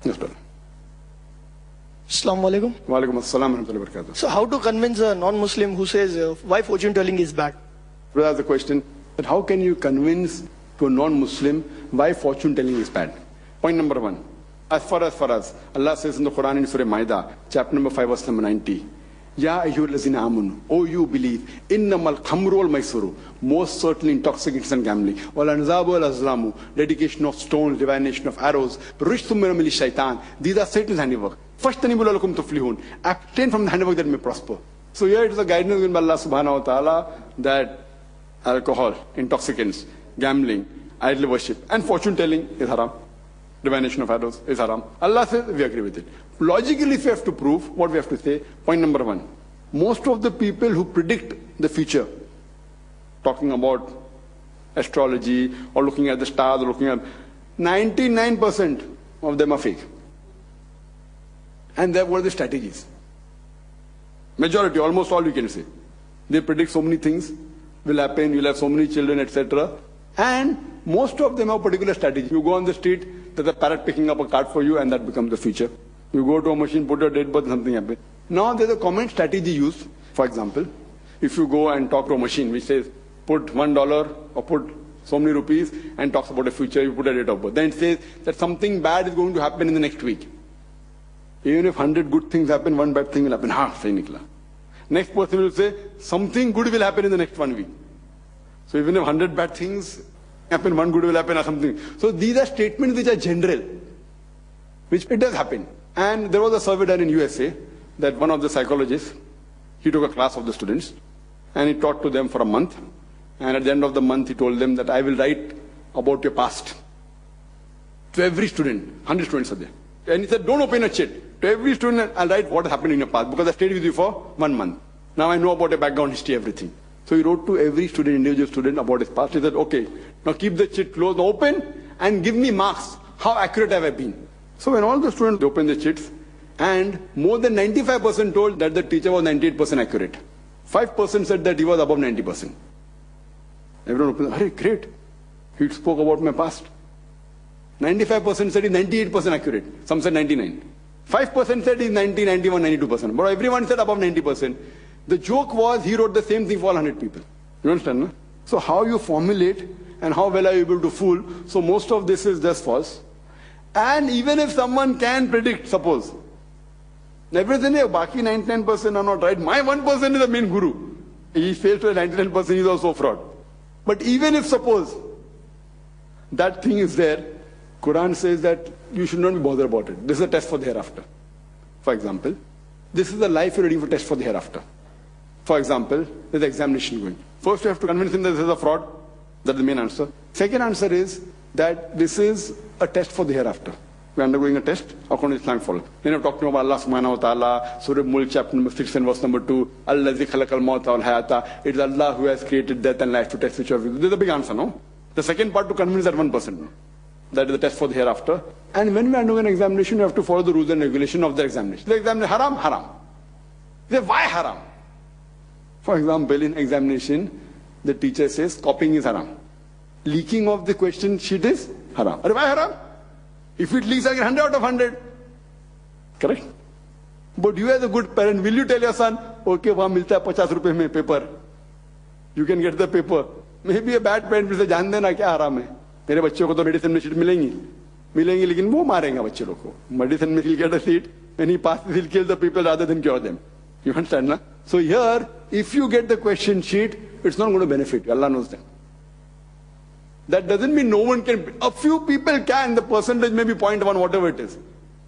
Yes, brother. Assalamu alaikum. Wa alaikum assalam wa rahmatullahi wa barakatuh. So how to convince a non-Muslim who says why fortune telling is bad? Brother has a question that how can you convince to a non-Muslim why fortune telling is bad? Point number one. As far as Allah says in the Quran in Surah Maida, chapter number 5, verse number 90. Ya ayyuhal lazina amanu, oh you believe, innamal khamru wal maisuru, most certainly intoxicants and gambling, wal anzabu wal azlamu, dedication of stones, divination of arrows, rishtum min amali shaitan, these are Satan's handiwork. Fashtanibu lalakum tuflihun, abstain from the handiwork that may prosper. So here it is a guidance given by Allah subhanahu wa ta'ala that alcohol, intoxicants, gambling, idol worship and fortune telling is haram. Divination of arrows is haram. Allah says we agree with it. Logically, if we have to prove, what we have to say, point number one, most of the people who predict the future, talking about astrology or looking at the stars or looking at 99% of them are fake. And what are the strategies? Majority, almost all you can say. They predict so many things will happen, you'll have so many children, etc. And most of them have a particular strategy. You go on the street, there's a parrot picking up a card for you and that becomes the future. You go to a machine, put your date birth, something happens. Now there's a common strategy used. For example, if you go and talk to a machine which says put $1 or put so many rupees and talks about the future, you put a date of birth. Then it says that something bad is going to happen in the next week. Even if 100 good things happen, one bad thing will happen. Sahi nikla. Next person will say something good will happen in the next 1 week. So even if 100 bad things happen, one good will happen or something. So these are statements which are general, which it does happen. And there was a survey done in USA that one of the psychologists, he took a class of the students and he taught to them for a month. And at the end of the month, he told them that I will write about your past. To every student, 100 students are there. And he said, don't open a sheet. To every student, I'll write what happened in your past because I stayed with you for 1 month. Now I know about your background history, everything. So he wrote to every student, individual student about his past. He said, okay, now keep the sheet closed, open and give me marks. How accurate have I been? So when all the students opened the sheets and more than 95% told that the teacher was 98% accurate. 5% said that he was above 90%. Everyone opened, hey, great. He spoke about my past. 95% said he's 98% accurate. Some said 99. 5% said he's 90, 91, 92%. But everyone said above 90%. The joke was he wrote the same thing for all 100 people. You understand, no? So how you formulate and how well are you able to fool. So most of this is just false. And even if someone can predict, suppose, everything, baki 99% are not right. My 1% is the main guru. He fails to 99%, he's also fraud. But even if suppose that thing is there, Quran says that you should not be bothered about it. This is a test for the hereafter. For example, this is the life you're ready for test for the hereafter. For example, there's examination going. First you have to convince him that this is a fraud. That's the main answer. Second answer is that this is a test for the hereafter. We're undergoing a test according to Islamic follow. Then you're talking about Allah subhanahu wa ta'ala, Surah Mulk chapter number 6 and verse number 2, Allazi khalaqal mawta wal hayata. It is Allah who has created death and life to test which of you. This is a big answer, no? The second part to convince that 1%. No? That is the test for the hereafter. And when we are doing an examination, you have to follow the rules and regulation of the examination. The examination, haram, haram. They say, why haram? For example, in examination, the teacher says copying is haram. Leaking of the question sheet is haram. Why haram? If it leaks, I get 100 out of 100. Correct? But you as a good parent, will you tell your son, okay, wahan milta hai 50 rupees mein paper. You can get the paper. Maybe a bad parent will say, jaan dena kya haram hai. मेरे बच्चों को तो medicine में seat मिलेंगी लेकिन वो मारेंगे बच्चे लोग को मेडिसिन में he'll get a seat when he passes he'll kill the people rather than cure them. You understand, na? So here, if you get the question sheet, it's not going to benefit you. Allah knows that. That doesn't mean no one can. A few people can. The percentage may be 0.1, whatever it is.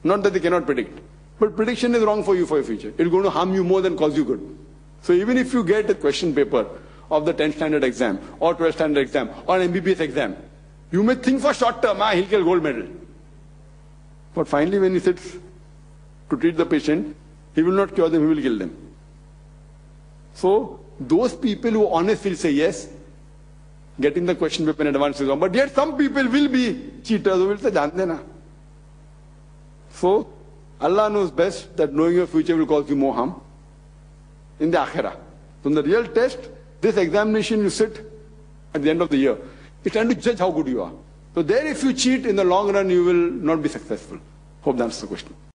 Not that they cannot predict. But prediction is wrong for you for your future. It's going to harm you more than cause you good. So even if you get a question paper of the 10th standard exam or 12th standard exam or an MBBS exam, you may think for short term, he'll get gold medal. But finally when he sits to treat the patient, he will not cure them, he will kill them. So those people who honestly say yes, getting the question paper in advance is wrong. But yet some people will be cheaters who will say, jaan dena. So Allah knows best that knowing your future will cause you more harm in the akhirah. So in the real test, this examination you sit at the end of the year. It's trying to judge how good you are. So there if you cheat, in the long run you will not be successful. Hope that answers the question.